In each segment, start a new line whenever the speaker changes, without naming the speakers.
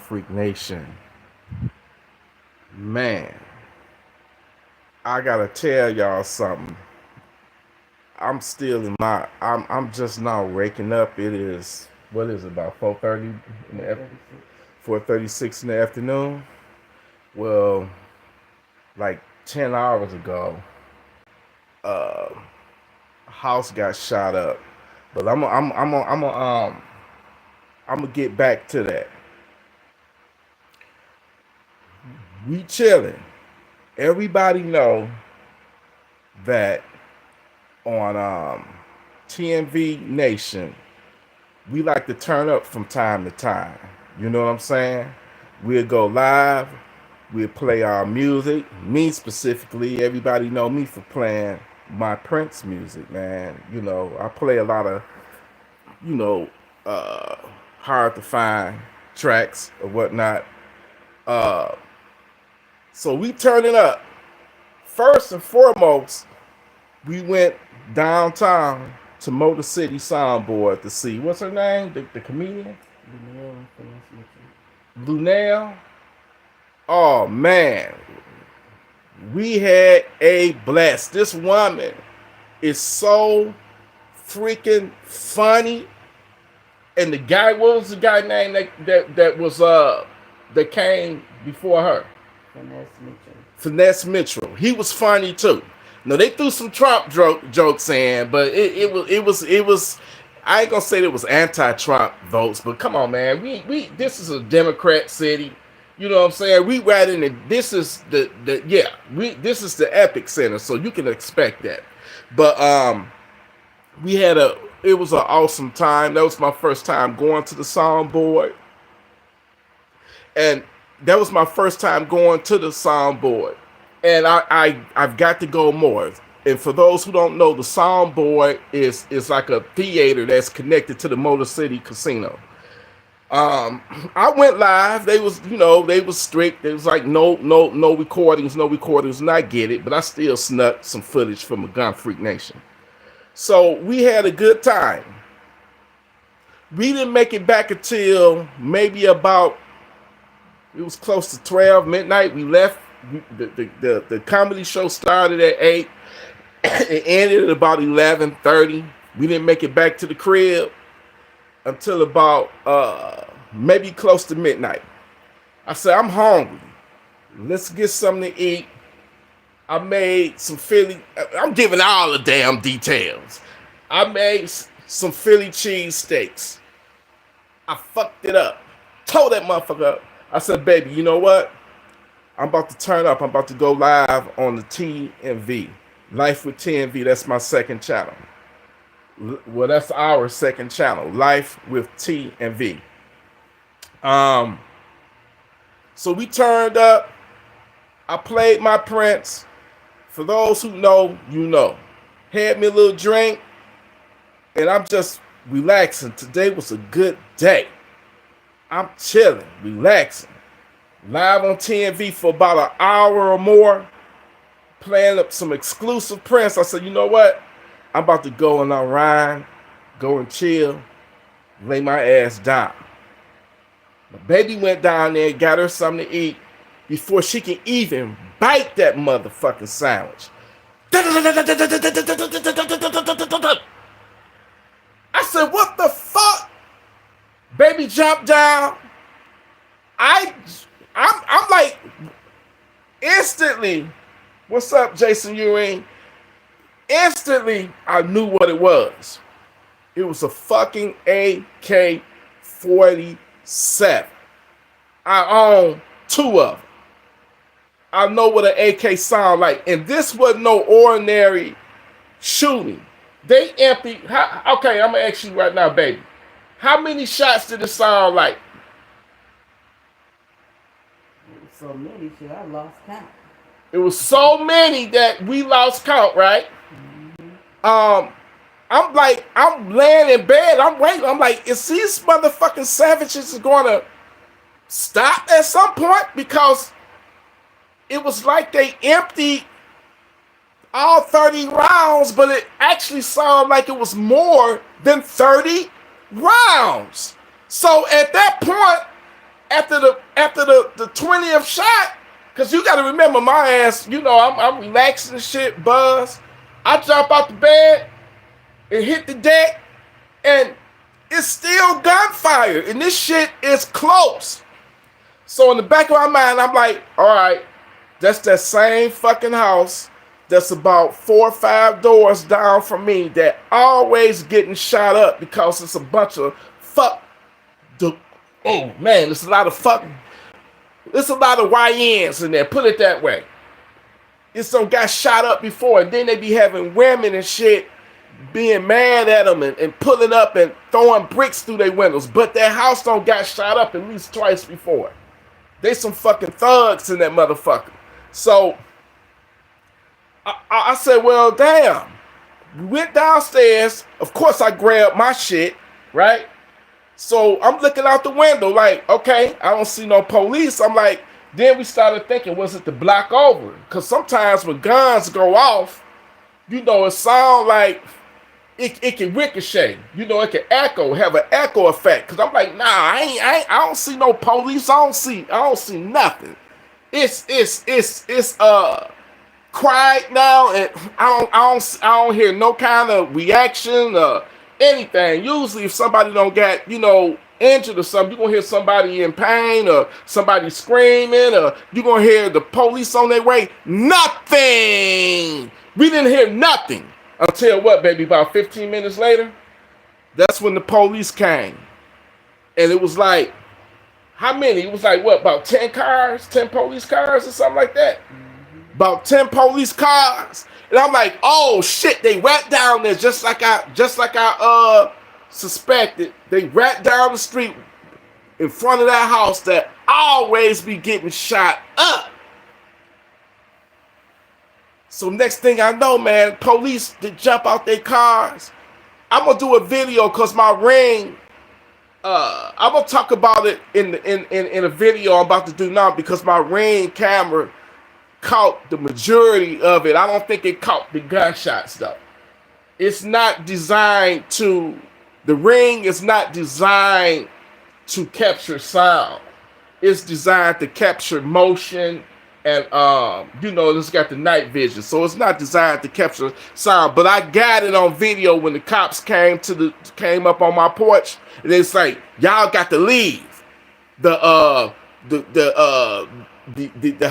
Freak Nation. Man, I gotta tell y'all something. I'm still in my. I'm just now waking up. It is what is it, about 4:30 in the 4:36 in the afternoon. Well, like 10 hours ago, uh, a house got shot up. But I'm gonna get back to that. We chilling. Everybody know that on TNV Nation, we like to turn up from time to time. You know what I'm saying? We'll go live. We'll play our music. Me specifically, everybody know me for playing my Prince music, man. You know, I play a lot of, you know, uh, hard to find tracks or whatnot. Uh, so we turn it up. First and foremost, we went downtown to Motor City Soundboard to see what's her name, the comedian, Lunel. Oh man, we had a blast. This woman is so freaking funny. And the guy, what was the guy name that came before her? Finesse Mitchell. He was funny too. No, they threw some Trump jokes in, but it was. I ain't gonna say it was anti-Trump votes, but come on, man. We this is a Democrat city. You know what I'm saying? We right in the. This is this is the Epic Center, so you can expect that. But we had it was an awesome time. That was my first time going to the soundboard, and that was my first time going to the soundboard, and I've got to go more. And for those who don't know, the soundboard is like a theater that's connected to the Motor City Casino. I went live. They was strict. It was like no recordings, and I get it, but I still snuck some footage from a Gun Freak Nation. So we had a good time. We didn't make it back until maybe about, it was close to 12 midnight. We left. The comedy show started at 8. It ended at about 11:30. We didn't make it back to the crib until about maybe close to midnight. I said, I'm hungry. Let's get something to eat. I made some Philly. I'm giving all the damn details. I made some Philly cheese steaks. I fucked it up. Told that motherfucker up. I said, baby, you know what? I'm about to turn up. I'm about to go live on the TNV. Life with TNV. That's my second channel. Well, that's our second channel. Life with TNV. So we turned up. I played my Prince. For those who know, you know. Had me a little drink, and I'm just relaxing. Today was a good day. I'm chilling, relaxing. Live on TNV for about an hour or more, playing up some exclusive Prince. I said, you know what? I'm about to go and unwind, go and chill, lay my ass down. My baby went down there, got her something to eat before she can even bite that motherfucking sandwich. I said, what the fuck? Baby jumped down. I'm like, instantly, what's up, Jason Ewing? Instantly, I knew what it was. It was a fucking AK-47. I own 2 of them. I know what an AK sound like. And this wasn't no ordinary shooting. They emptied. Okay, I'm going to ask you right now, baby. How many shots did it sound like?
So many shit, I lost count.
It was so many that we lost count, right? Mm-hmm. I'm laying in bed. I'm waiting. I'm like, is these motherfucking savages going to stop at some point? Because it was like they emptied all 30 rounds, but it actually sounded like it was more than 30 rounds. So at that point, after the 20th shot, because you got to remember my ass, you know, I'm relaxing and shit, buzz. I jump out the bed and hit the deck, and it's still gunfire, and this shit is close. So in the back of my mind, I'm like, all right, that's that same fucking house that's about 4 or 5 doors down from me that always getting shot up because it's a bunch of fuck. Oh man, there's a lot of fucking. There's a lot of YNs in there. Put it that way. It's some got shot up before, and then they be having women and shit being mad at them and pulling up and throwing bricks through their windows. But that house don't got shot up at least twice before. They some fucking thugs in that motherfucker. So I said, well, damn. We went downstairs. Of course, I grabbed my shit, right? So I'm looking out the window like, okay, I don't see no police. I'm like, then we started thinking, was it the block over? Because sometimes when guns go off, you know, it sound like it can ricochet. You know, it can echo, have an echo effect. Because I'm like, nah, I don't see no police. I don't see nothing. It's quiet now, and I don't hear no kind of reaction or anything. Usually if somebody don't get, you know, injured or something, you're gonna hear somebody in pain or somebody screaming, or you're gonna hear the police on their way. Nothing. We didn't hear nothing until what, baby, about 15 minutes later? That's when the police came. And it was like, how many? It was like what, about 10 cars, 10 police cars or something like that. About 10 police cars. And I'm like, oh shit, they rat down there just like I suspected. They rat down the street in front of that house that always be getting shot up. So next thing I know, man, police they jump out their cars. I'm gonna do a video because my ring. I'm gonna talk about it in a video I'm about to do now because my ring camera caught the majority of it. I don't think it caught the gunshots though. It's not designed to. The ring is not designed to capture sound. It's designed to capture motion and you know, it's got the night vision, so it's not designed to capture sound. But I got it on video when the cops came up on my porch, and it's like, y'all got to leave. The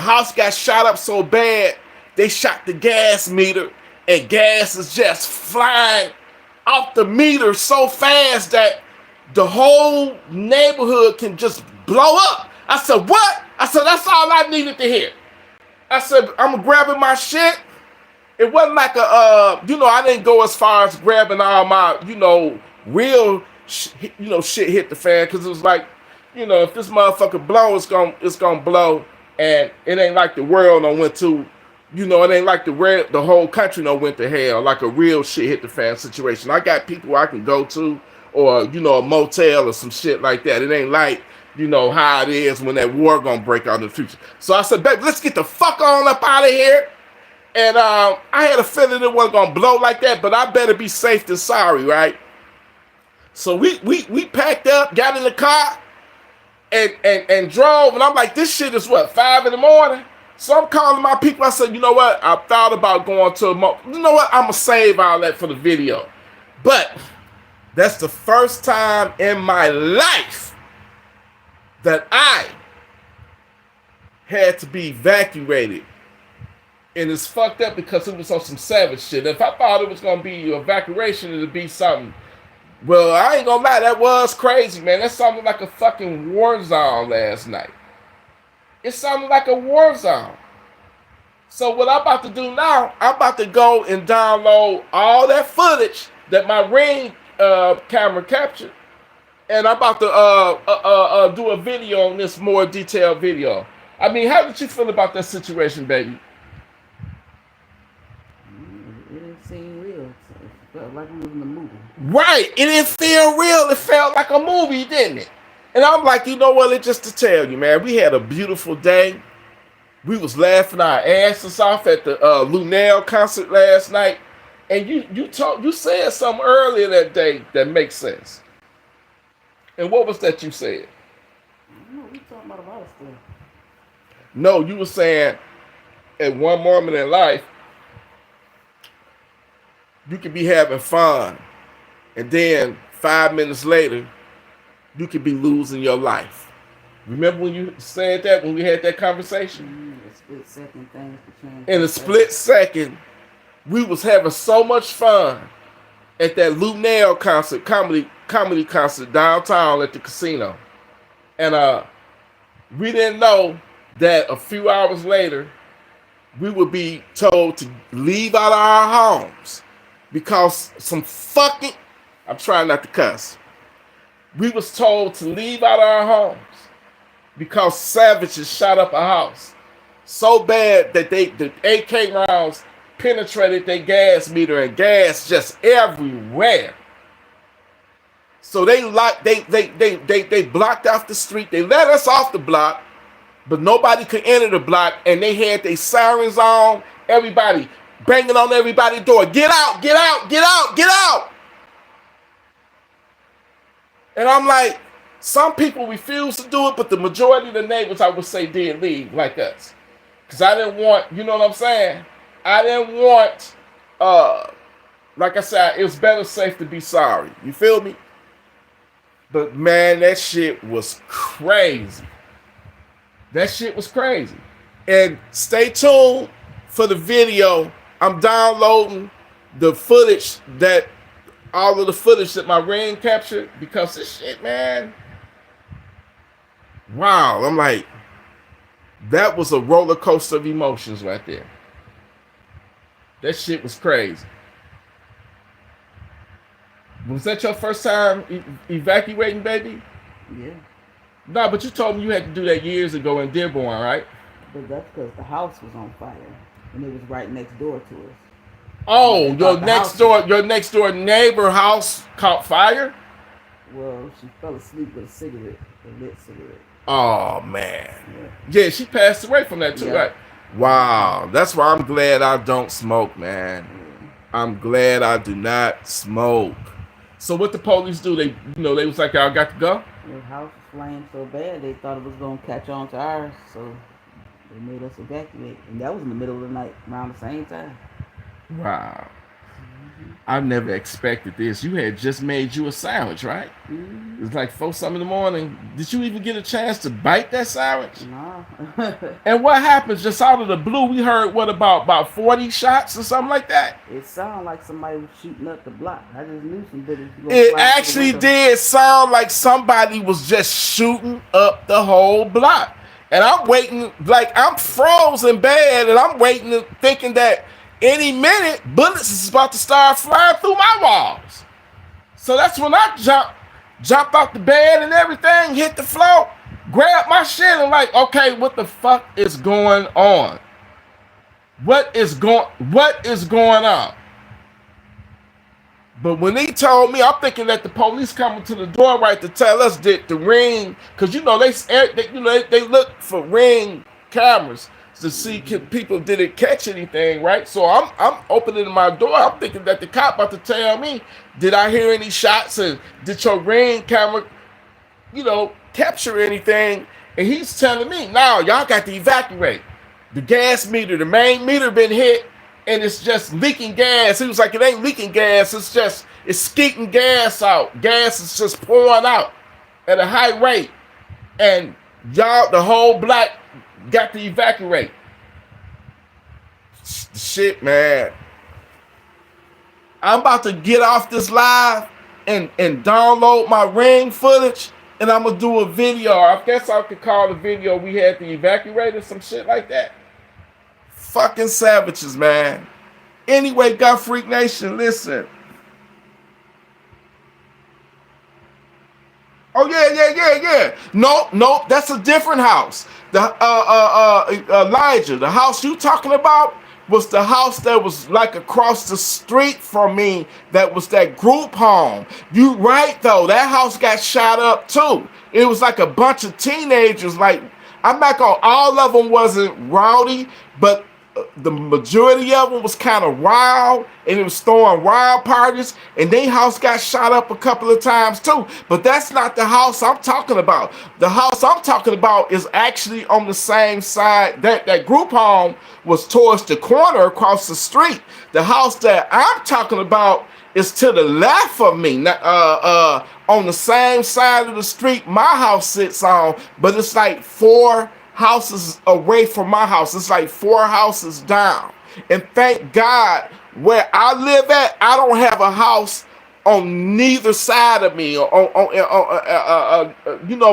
house got shot up so bad they shot the gas meter, and gas is just flying off the meter so fast that the whole neighborhood can just blow up. I said, what? I said, that's all I needed to hear. I said, I'm grabbing my shit. It wasn't like a, you know, I didn't go as far as grabbing all my, you know, real, shit hit the fan, because it was like, you know, if this motherfucker blow, it's gonna blow, and it ain't like the world done went to, you know, it ain't like the whole country done went to hell, like a real shit hit the fan situation. I got people I can go to, or, you know, a motel or some shit like that. It ain't like, you know, how it is when that war gonna break out in the future. So I said, baby, let's get the fuck on up out of here. And I had a feeling it wasn't gonna blow like that, but I better be safe than sorry, right? So we packed up, got in the car, and drove, and I'm like, this shit is what, 5 in the morning? So I'm calling my people. I said, you know what? I thought about going to you know what? I'm gonna save all that for the video. But that's the first time in my life that I had to be evacuated. And it's fucked up because it was on some savage shit. If I thought it was gonna be evacuation, it'd be something. Well, I ain't gonna lie, that was crazy, man. That sounded like a fucking war zone last night. It sounded like a war zone. So what I'm about to do now, I'm about to go and download all that footage that my Ring camera captured, and I'm about to do a video on this, more detailed video. I mean, how did you feel about that situation, baby?
It didn't seem real. It felt like we was in a movie.
Right. It didn't feel real. It felt like a movie, didn't it? And I'm like, you know what? It's just to tell you, man, we had a beautiful day. We was laughing our asses off at the Lunel concert last night. And you said something earlier that day that makes sense. And what was that you said?
No, we talking about a lot of stuff.
No, you were saying at one moment in life, you could be having fun, and then 5 minutes later, you could be losing your life. Remember when you said that when we had that conversation?
A split second things can change.
In a split second, we was having so much fun at that Lou Nail concert, comedy concert downtown at the casino. And we didn't know that a few hours later, we would be told to leave out of our homes because some fucking, I'm trying not to cuss. We was told to leave out of our homes because savages shot up a house so bad that the AK rounds penetrated their gas meter and gas just everywhere. So they blocked off the street. They let us off the block, but nobody could enter the block, and they had their sirens on. Everybody banging on everybody's door. Get out, get out, get out, get out. And I'm like, some people refuse to do it, but the majority of the neighbors, I would say, did leave like us. Because I didn't want, you know what I'm saying? I didn't want, like I said, it was better safe to be sorry. You feel me? But man, that shit was crazy. That shit was crazy. And stay tuned for the video. I'm downloading the footage all of the footage that my Ring captured, because this shit, man. Wow. I'm like, that was a roller coaster of emotions right there. That shit was crazy. Was that your first time evacuating, baby?
Yeah.
No, but you told me you had to do that years ago in Dearborn, right?
But that's because the house was on fire, and it was right next door to us.
Oh, your next door neighbor house caught fire?
Well, she fell asleep with a lit cigarette.
Oh man. Yeah, she passed away from that too, right? Wow. That's why I'm glad I don't smoke, man. I'm glad I do not smoke. So what the police do? They was like, y'all got to go?
The house was flamed so bad they thought it was gonna catch on to ours, so they made us evacuate. And that was in the middle of the night, around the same time.
Wow. I never expected this. You had just made you a sandwich, right?
Mm-hmm.
It was like 4-something in the morning. Did you even get a chance to bite that sandwich?
No.
And what happened? Just out of the blue, we heard about 40 shots or something like that?
It sounded like somebody was shooting up the block. I just knew somebody.
It actually did sound like somebody was just shooting up the whole block. And I'm waiting, like I'm frozen bad, and I'm waiting, thinking that any minute, bullets is about to start flying through my walls. So that's when I jumped off the bed and everything, hit the floor, grabbed my shit, and like, okay, what the fuck is going on? What is going on? But when he told me, I'm thinking that the police coming to the door right to tell us that the Ring, because they look for Ring cameras to see people didn't catch anything, right? So I'm opening my door. I'm thinking that the cop about to tell me, did I hear any shots, and did your Ring camera, capture anything? And he's telling me, no, y'all got to evacuate. The gas meter, the main meter been hit, and it's just leaking gas. He was like, it ain't leaking gas, it's skeeting gas out. Gas is just pouring out at a high rate. And y'all, the whole block got to evacuate. Shit, man. I'm about to get off this live and download my Ring footage, and I'm gonna do a video. I guess I could call the video we had to evacuate or some shit like that. Fucking savages, man. Anyway, Gun Freak Nation, listen. Oh yeah. Nope. That's a different house. The Elijah, the house you talking about was the house that was like across the street from me. That was that group home. You right though. That house got shot up too. It was like a bunch of teenagers. Like, I'm not gonna, all of them wasn't rowdy, but the majority of them was kind of wild, and it was throwing wild parties, and their house got shot up a couple of times too. But that's not the house I'm talking about. The house I'm talking about is actually on the same side. That group home was towards the corner across the street. The house that I'm talking about is to the left of me, on the same side of the street my house sits on, but it's like 4 houses away from my house. It's like 4 houses down. And thank God, where I live at, I don't have a house on neither side of me.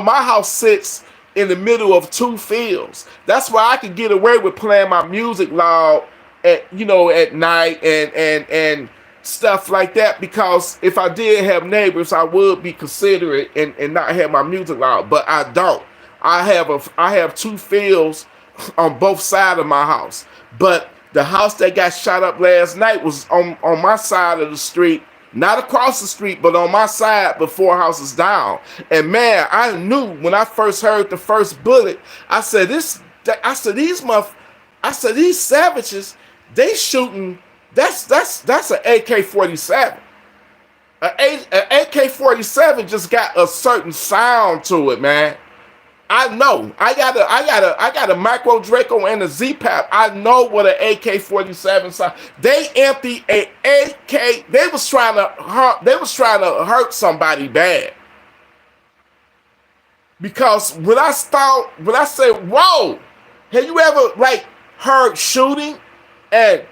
My house sits in the middle of 2 fields. That's why I can get away with playing my music loud at night and stuff like that, because if I did have neighbors, I would be considerate and not have my music loud, but I don't. I have 2 fields on both sides of my house, but the house that got shot up last night was on my side of the street, not across the street, but on my side, but 4 houses down. And man, I knew when I first heard the first bullet, I said these savages, they shooting. That's an AK-47. An AK-47 just got a certain sound to it, man. I know. I got a micro Draco and a Z-Pap. I know what an AK-47 sound. They emptied a AK. They was trying to hurt somebody bad. Because when I say, whoa, have you ever heard shooting and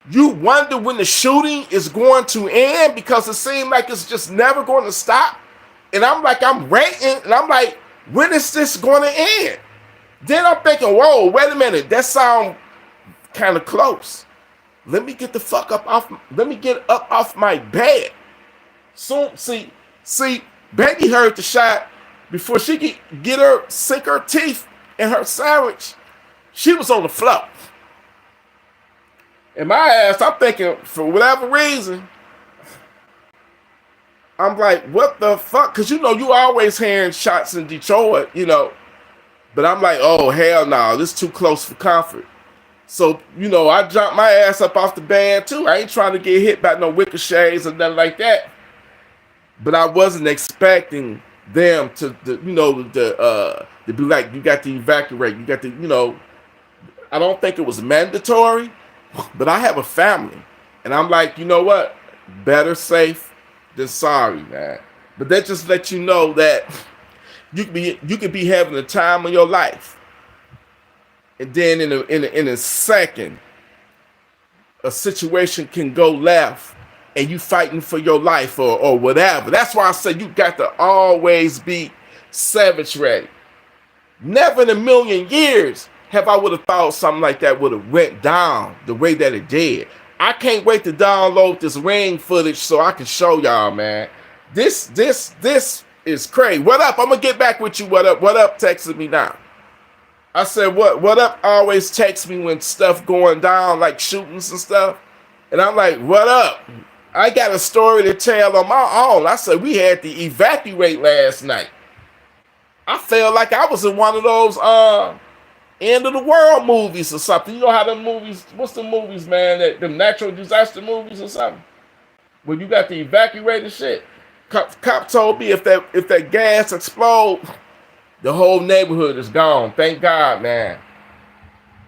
you wonder when the shooting is going to end, because it seems like it's just never going to stop? And I'm waiting, and I'm like, when is this going to end? Then I'm thinking, whoa, wait a minute, that sound kind of close. Let me get up off my bed. So see, baby heard the shot before she could sink her teeth in her sandwich. She was on the floor. And my ass, I'm thinking, for whatever reason, I'm like, what the fuck? Because you always hearing shots in Detroit, But I'm like, oh, hell no, this is too close for comfort. So, I jumped my ass up off the bed too. I ain't trying to get hit by no ricochets or nothing like that. But I wasn't expecting them to be like, you got to evacuate. You got to, I don't think it was mandatory. But I have a family, and I'm like, you know what? Better safe than sorry, man. But that just lets you know that you could be having the time of your life, and then in a second, a situation can go left, and you fighting for your life or whatever. That's why I say you got to always be savage ready. Never in a million years I would have thought something like that would have went down the way that it did. I can't wait to download this ring footage so I can show y'all, man. This is crazy. What up? I'm gonna get back with you. What up? What up? Texting me now. I said, what up? Always text me when stuff going down, like shootings and stuff. And I'm like, what up? I got a story to tell on my own. I said, we had to evacuate last night. I felt like I was in one of those end of the world movies or something. You know how them movies, what's the movies, man, them natural disaster movies or something, when you got to evacuate and shit. Cop told me if that gas explode, the whole neighborhood is gone. Thank God, man.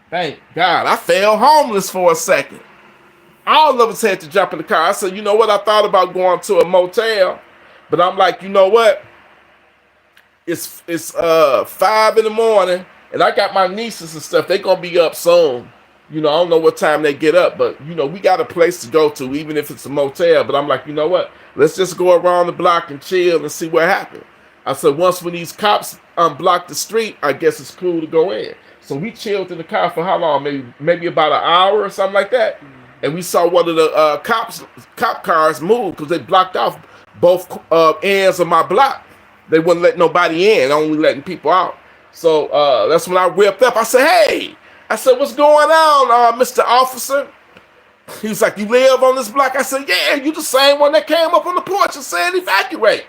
Thank God. I fell homeless for a second. All of us had to jump in the car. I said, you know what, I thought about going to a motel, but I'm like, you know what, it's 5 in the morning, and I got my nieces and stuff. They gonna be up soon. I don't know what time they get up, but we got a place to go to, even if it's a motel. But I'm like, you know what? Let's just go around the block and chill and see what happens. I said, once when these cops unblock the street, I guess it's cool to go in. So we chilled in the car for how long? Maybe about an hour or something like that. And we saw one of the cop cars move because they blocked off both ends of my block. They wouldn't let nobody in, only letting people out. So that's when I whipped up. I said, hey, what's going on, Mr. Officer? He was like, you live on this block? I said, yeah, you the same one that came up on the porch and said evacuate.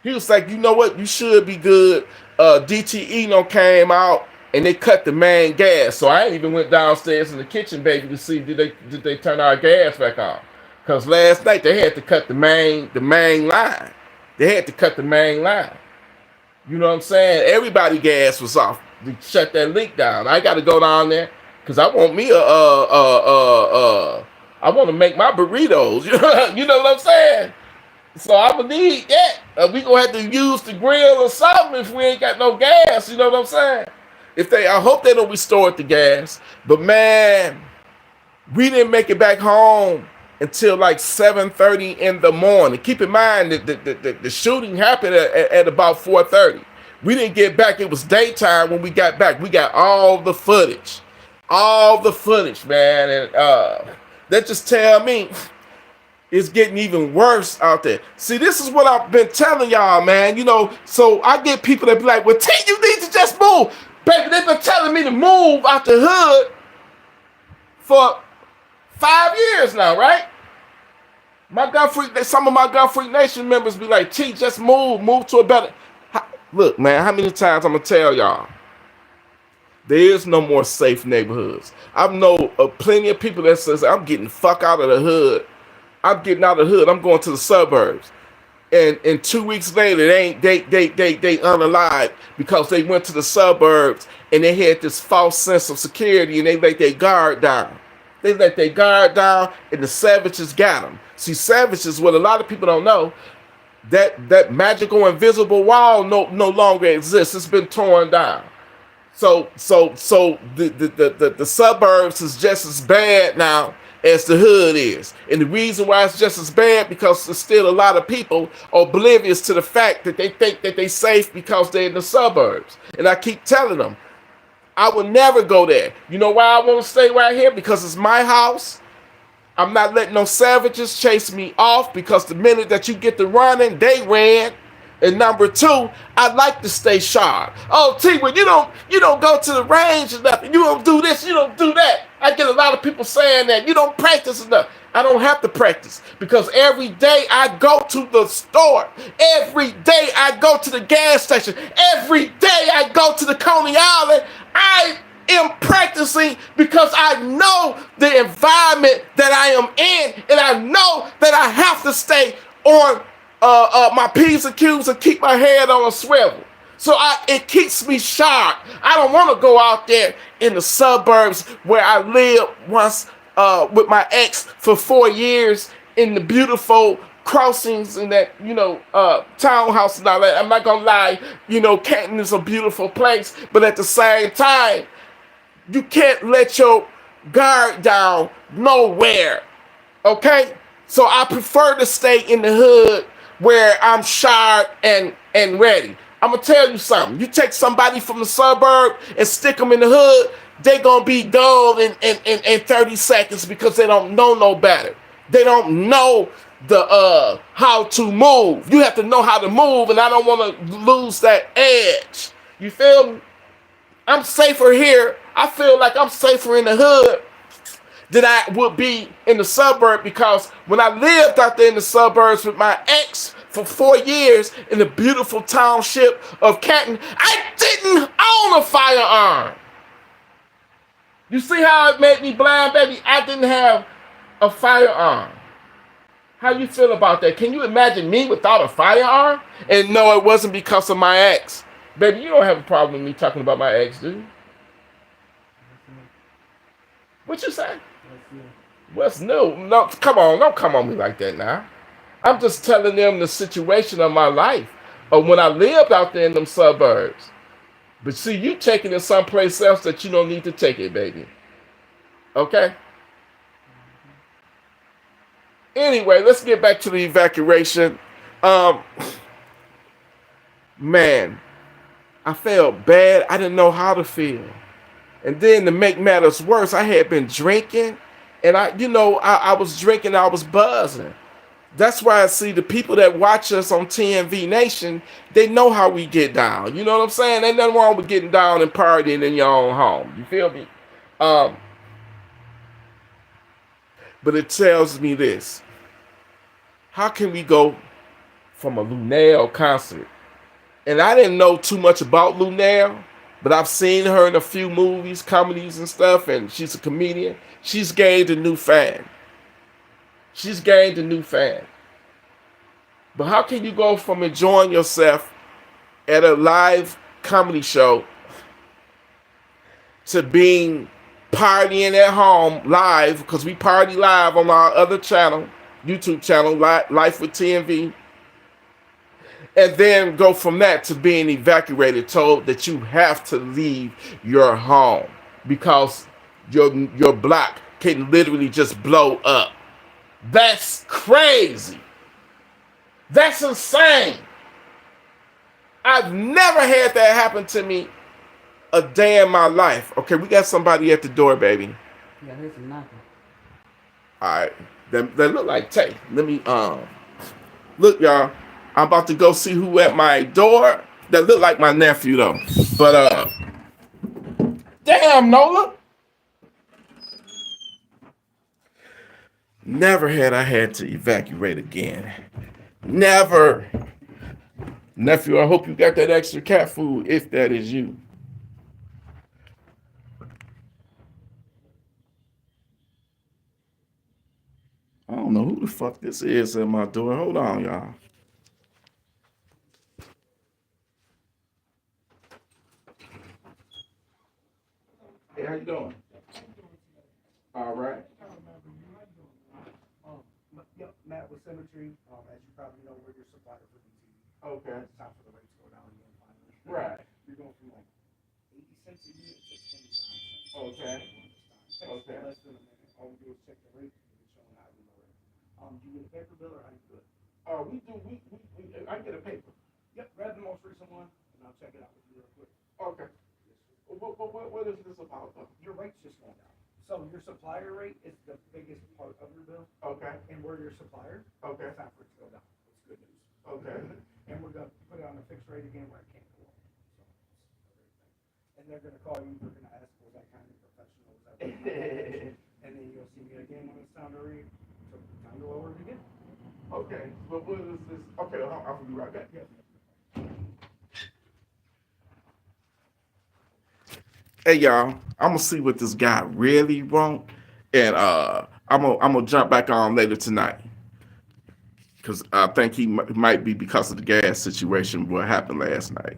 He was like, you know what? You should be good. DTE came out and they cut the main gas. So I ain't even went downstairs in the kitchen, baby, to see did they turn our gas back on. Cause last night they had to cut the main line. They had to cut the main line. You know what I'm saying? Everybody gas was off to shut that leak down. I got to go down there because I want me I want to make my burritos. You know what I'm saying? So I'm gonna need that. We gonna have to use the grill or something if we ain't got no gas. You know what I'm saying? I hope they don't restore the gas. But man, we didn't make it back home until like 7:30 in the morning. Keep in mind that the shooting happened at about 4:30. We didn't get back. It was daytime when we got back. We got all the footage, man. And that just tell me it's getting even worse out there. See, this is what I've been telling y'all, man. So I get people that be like, well, T, you need to just move. Baby, they've been telling me to move out the hood for 5 years now, right? Some of my Gun Freak Nation members be like, T, just move to a better. Look, man, how many times I'm gonna tell y'all? There is no more safe neighborhoods. I know plenty of people that says, I'm getting the fuck out of the hood. I'm getting out of the hood. I'm going to the suburbs. And 2 weeks later, they unalived because they went to the suburbs and they had this false sense of security and they let their guard down. They let their guard down and the savages got them. See, savages, what a lot of people don't know, that magical invisible wall no longer exists. It's been torn down. So the suburbs is just as bad now as the hood is. And the reason why it's just as bad because there's still a lot of people oblivious to the fact that they think that they're safe because they're in the suburbs. And I keep telling them, I will never go there. You know why I want to stay right here? Because it's my house. I'm not letting no savages chase me off because the minute that you get to running, they ran. And number two, I like to stay sharp. Oh, T, when you don't go to the range enough, and you don't do this, you don't do that. I get a lot of people saying that you don't practice enough. I don't have to practice because every day I go to the store. Every day I go to the gas station. Every day I go to the Coney Island. I am practicing because I know the environment that I am in, and I know that I have to stay on my P's and Q's and keep my head on a swivel. So it keeps me sharp. I don't want to go out there in the suburbs where I lived once with my ex for 4 years in the beautiful crossings in that, townhouse and all that. I'm not going to lie, Canton is a beautiful place, but at the same time, you can't let your guard down nowhere, okay? So I prefer to stay in the hood where I'm sharp and ready. I'm going to tell you something. You take somebody from the suburb and stick them in the hood, they're going to be dull in 30 seconds because they don't know no better. They don't know the how to move. You have to know how to move, and I don't want to lose that edge. You feel me? I'm safer here. I feel like I'm safer in the hood than I would be in the suburb because when I lived out there in the suburbs with my ex for 4 years in the beautiful township of Canton, I didn't own a firearm. You see how it made me blind, baby? I didn't have a firearm. How you feel about that? Can you imagine me without a firearm? And no, it wasn't because of my ex. Baby, you don't have a problem with me talking about my ex, do you? What you say? What's new? No, come on, don't come on me like that now. I'm just telling them the situation of my life of when I lived out there in them suburbs. But see, you taking it someplace else that you don't need to take it, baby. Okay? Anyway, let's get back to the evacuation. Man, I felt bad. I didn't know how to feel. And then to make matters worse, I had been drinking. And I was drinking, I was buzzing. That's why I see the people that watch us on TNV Nation, they know how we get down. You know what I'm saying? Ain't nothing wrong with getting down and partying in your own home. You feel me? But it tells me this. How can we go from a Lunel concert? And I didn't know too much about Lunel, but I've seen her in a few movies, comedies and stuff, and she's a comedian. She's gained a new fan. She's gained a new fan. But how can you go from enjoying yourself at a live comedy show to being partying at home live, because we party live on our other channel, YouTube channel, Life with TNV, and then go from that to being evacuated, told that you have to leave your home because your block can literally just blow up. That's crazy. That's insane. I've never had that happen to me a day in my life. Okay, we got somebody at the door, baby.
Yeah, here's some knocking.
All right, they look like Tay. Let me look, y'all. I'm about to go see who at my door. That look like my nephew though. But damn, Nola. Never had I had to evacuate again. Never. Nephew, I hope you got that extra cat food if that is you. I don't know who the fuck this is at my door. Hold on, y'all. Hey, how you doing? All right.
Yep, Matt with Symmetry. As you probably know, we're your supplier for BTV.
Okay.
It's time for the rates to go down again finally.
Right.
You're going from like 80 cents a unit to 29 cents.
Okay.
Takes
Okay.
less than a minute. All we do is check the rate and it's showing how we lower it. Do you get a paper bill or how you do it?
We do. We I get a paper.
Yep, grab the most recent one and I'll check it out with you real quick.
Okay.
Yes, sir.
What is this about?
Your rate's just going down. So your supplier rate is the biggest part of your bill,
Okay.
and we're your supplier.
Okay.
It's time for it to go down. It's good news.
Okay.
And we're gonna put it on a fixed rate again where it can't go up. So it's a great thing. And they're gonna call you. They're gonna ask, "Was that kind of professional? Was that?" And then you'll see me again when it's time to read. So time to lower it again.
Okay. But what is this? Okay, I'll be right back.
Yeah.
Hey y'all, I'm gonna see what this guy really want, and I'm gonna jump back on later tonight because I think he might be because of the gas situation what happened last night.